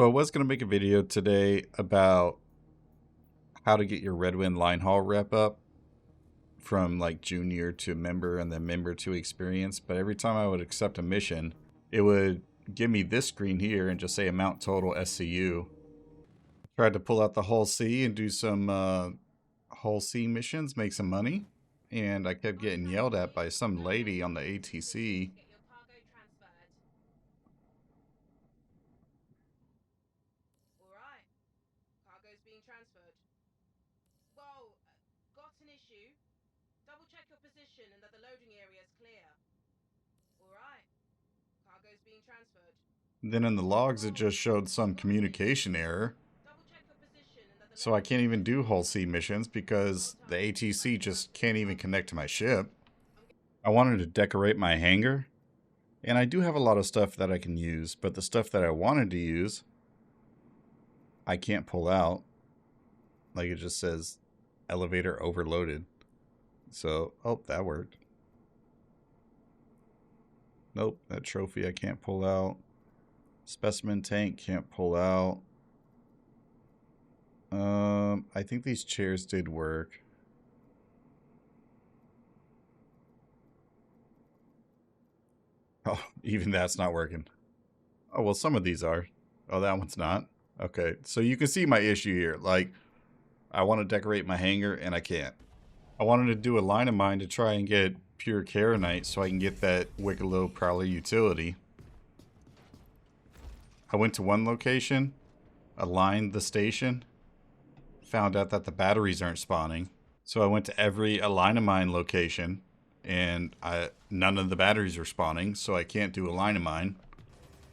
So I was going to make a video today about how to get your Red Wind line haul rep up from like junior to member and then member to experience. But every time I would accept a mission, it would give me this screen here and just say amount total SCU. Tried to pull out the Hull C and do some Hull C missions, make some money. And I kept getting yelled at by some lady on the ATC. Transferred. Whoa, got an issue. Double check your position and that the loading area is clear. Alright, cargo's being transferred. Then in the logs it just showed some communication error. So I can't even do Hull C missions because the ATC just can't even connect to my ship. I wanted to decorate my hangar, and I do have a lot of stuff that I can use, but the stuff that I wanted to use, I can't pull out. Like it just says elevator overloaded. So, oh, that worked. Nope, that trophy I can't pull out. Specimen tank can't pull out. I think these chairs did work. Oh, even that's not working. Oh, well, some of these are. Oh, that one's not. Okay, so you can see my issue here. Like, I want to decorate my hangar, and I can't. I wanted to do a line of mine to try and get pure Karenite so I can get that Wicklow Prowler utility. I went to one location, aligned the station, found out that the batteries aren't spawning. So I went to every Align of Mine location, and none of the batteries are spawning, so I can't do Align of Mine.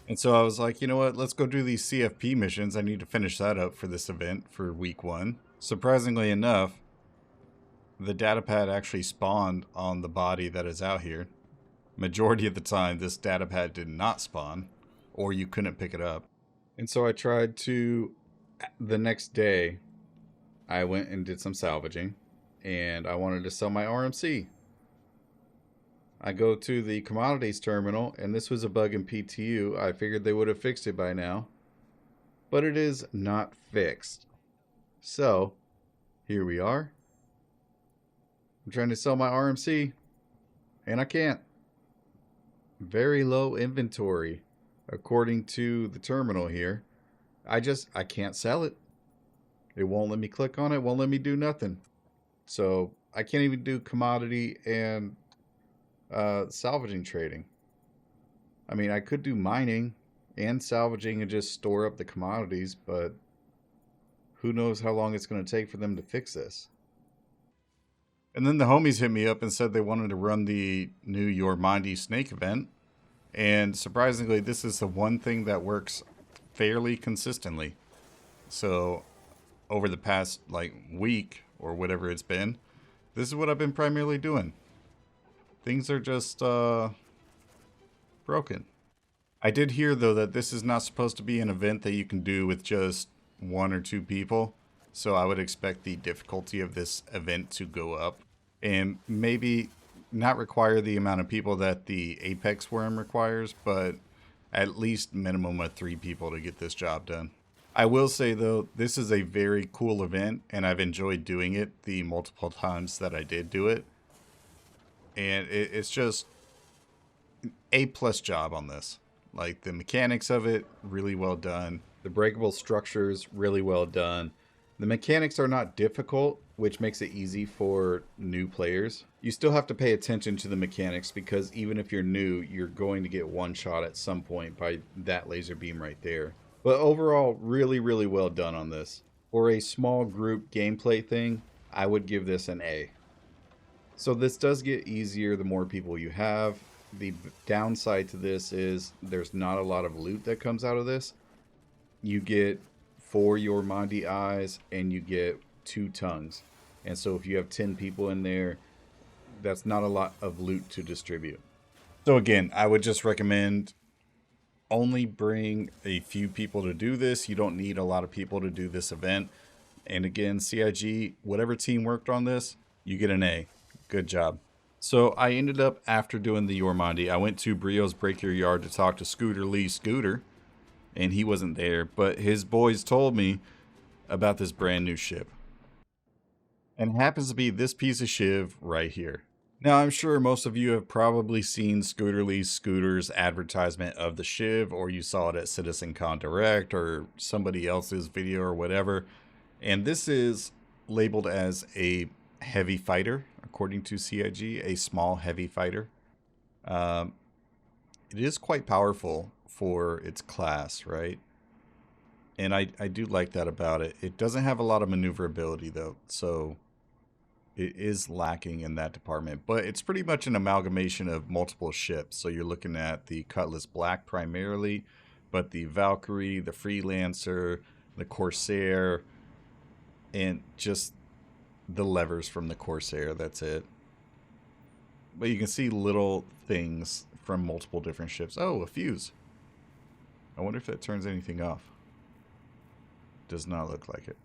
And so I was like, you know what, let's go do these CFP missions. I need to finish that up for this event for week 1. Surprisingly enough, the data pad actually spawned on the body that is out here. Majority of the time, this data pad did not spawn, or you couldn't pick it up. And so I tried to, the next day, I went and did some salvaging, and I wanted to sell my RMC. I go to the commodities terminal, and this was a bug in PTU. I figured they would have fixed it by now, but it is not fixed. So, here we are. I'm trying to sell my RMC, and I can't. Very low inventory, according to the terminal here. I can't sell it. It won't let me click on it, won't let me do nothing. So I can't even do commodity and salvaging trading. I mean, I could do mining and salvaging and just store up the commodities, but who knows how long it's going to take for them to fix this. And then the homies hit me up and said they wanted to run the new Yorandi snake event. And surprisingly, this is the one thing that works fairly consistently. So over the past like week or whatever it's been, this is what I've been primarily doing. Things are just broken. I did hear though that this is not supposed to be an event that you can do with just 1 or 2 people. So I would expect the difficulty of this event to go up and maybe not require the amount of people that the Apex worm requires, but at least minimum of 3 people to get this job done. I will say though, this is a very cool event and I've enjoyed doing it the multiple times that I did do it. And it's just an A+ job on this. Like the mechanics of it, really well done. The breakable structures, really well done. The mechanics are not difficult, which makes it easy for new players. You still have to pay attention to the mechanics because even if you're new, you're going to get one shot at some point by that laser beam right there. But overall, really, really well done on this. For a small group gameplay thing, I would give this an A. So this does get easier the more people you have. The downside to this is there's not a lot of loot that comes out of this. You get 4 Yorandi eyes and you get 2 tongues. And so if you have 10 people in there, that's not a lot of loot to distribute. So again, I would just recommend only bring a few people to do this. You don't need a lot of people to do this event. And again, CIG, whatever team worked on this, you get an A. Good job. So I ended up, after doing the Yorandi, I went to Brio's Break Your Yard to talk to Scooter Lee Scooter. and he wasn't there, but his boys told me about this brand new ship. And it happens to be this piece of Shiv right here. Now, I'm sure most of you have probably seen Scooterly's Scooters advertisement of the Shiv, or you saw it at CitizenCon Direct or somebody else's video or whatever. And this is labeled as a heavy fighter, according to CIG, a small heavy fighter. It is quite powerful for its class, right? And I do like that about it. It doesn't have a lot of maneuverability though, so it is lacking in that department. But it's pretty much an amalgamation of multiple ships. So you're looking at the Cutlass Black primarily, but the Valkyrie, the Freelancer, the Corsair, and just the levers from the Corsair, that's it. But you can see little things from multiple different ships. Oh, a fuse. I wonder if that turns anything off. Does not look like it.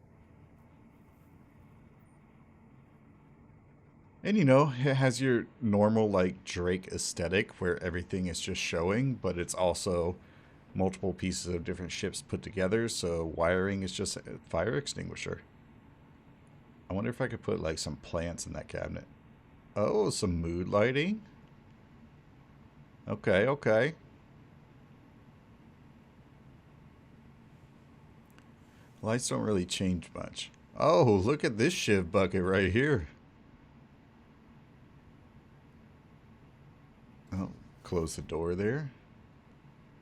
And you know, it has your normal like Drake aesthetic where everything is just showing, but it's also multiple pieces of different ships put together. So wiring is just a fire extinguisher. I wonder if I could put like some plants in that cabinet. Oh, some mood lighting. Okay, okay. Lights don't really change much. Oh, look at this Shiv bucket right here. Oh, close the door there.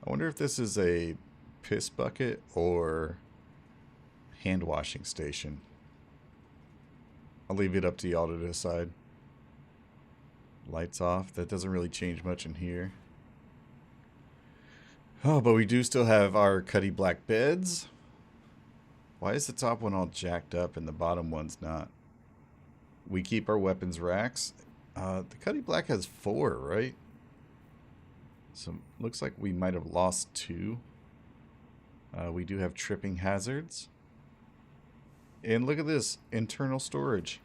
I wonder if this is a piss bucket or hand washing station. I'll leave it up to y'all to decide. Lights off. That doesn't really change much in here. Oh, but we do still have our Cuddy Black beds. Why is the top one all jacked up and the bottom one's not? We keep our weapons racks. The Cuddy Black has 4, right? So looks like we might have lost 2. We do have tripping hazards. And look at this, internal storage.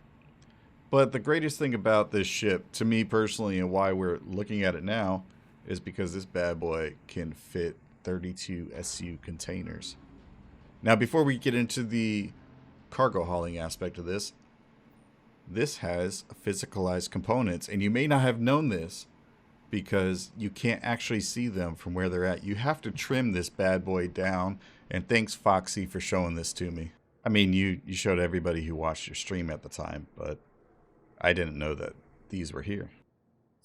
But the greatest thing about this ship, to me personally, and why we're looking at it now, is because this bad boy can fit 32 SU containers. Now, before we get into the cargo hauling aspect of this, this has physicalized components, and you may not have known this because you can't actually see them from where they're at. You have to trim this bad boy down, and thanks Foxy for showing this to me. I mean, you showed everybody who watched your stream at the time, but I didn't know that these were here.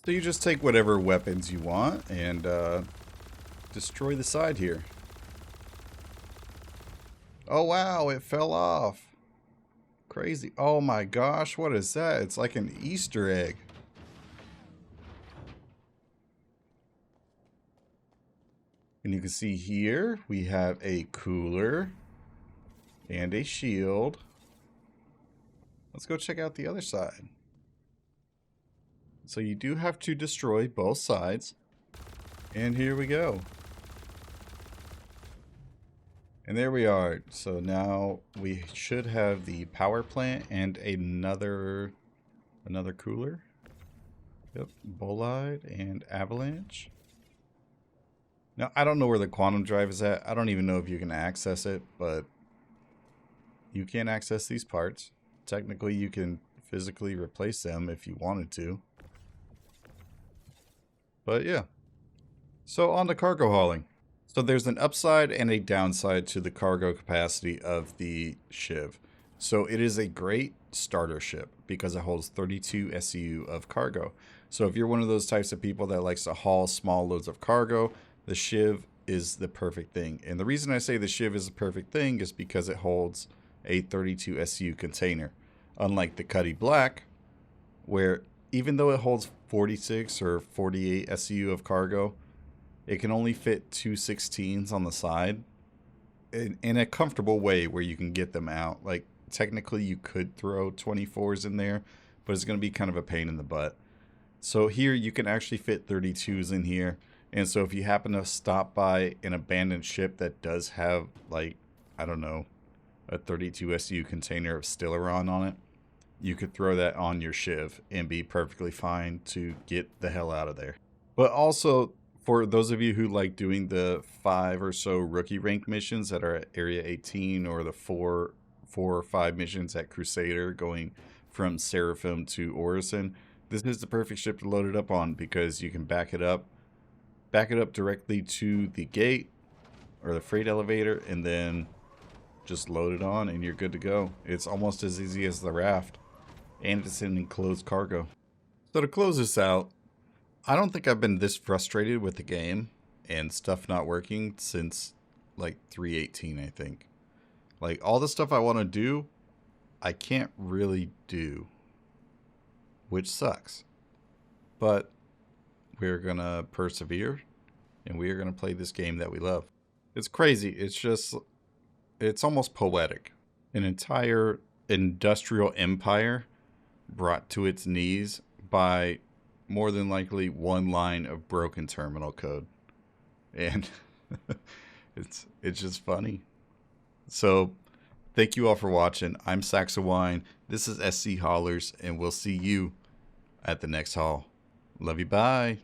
So you just take whatever weapons you want and destroy the side here. Oh wow, it fell off. Crazy. Oh my gosh, what is that? It's like an Easter egg. And you can see here we have a cooler and a shield. Let's go check out the other side. So you do have to destroy both sides. And here we go. And there we are. So now we should have the power plant and another cooler. Yep, bolide and avalanche. Now I don't know where the quantum drive is at. I don't even know if you can access it, but you can access these parts. Technically you can physically replace them if you wanted to. But yeah. So on to cargo hauling. So there's an upside and a downside to the cargo capacity of the Shiv. So it is a great starter ship because it holds 32 SU of cargo. So if you're one of those types of people that likes to haul small loads of cargo, the Shiv is the perfect thing. And the reason I say the Shiv is the perfect thing is because it holds a 32 SU container. Unlike the Cuddy Black, where even though it holds 46 or 48 SU of cargo, it can only fit 2 16s on the side in a comfortable way where you can get them out. Like, technically you could throw 24s in there, but it's going to be kind of a pain in the butt. So here you can actually fit 32s in here. And so if you happen to stop by an abandoned ship that does have, like, I don't know, a 32 SU container of Stellaron on it, you could throw that on your Shiv and be perfectly fine to get the hell out of there. But also, For those of you who like doing the 5 or so rookie rank missions that are at Area 18, or the four or 5 missions at Crusader going from Seraphim to Orison, this is the perfect ship to load it up on because you can back it up directly to the gate or the freight elevator and then just load it on and you're good to go. It's almost as easy as the raft, and it's an enclosed cargo. So to close this out, I don't think I've been this frustrated with the game and stuff not working since like 3.18, I think. Like, all the stuff I want to do, I can't really do, which sucks. But we're going to persevere, and we are going to play this game that we love. It's crazy. It's almost poetic. An entire industrial empire brought to its knees by more than likely one line of broken terminal code. And it's just funny. So thank you all for watching. I'm Saxawine. This is SC Haulers, and we'll see you at the next haul. Love you. Bye.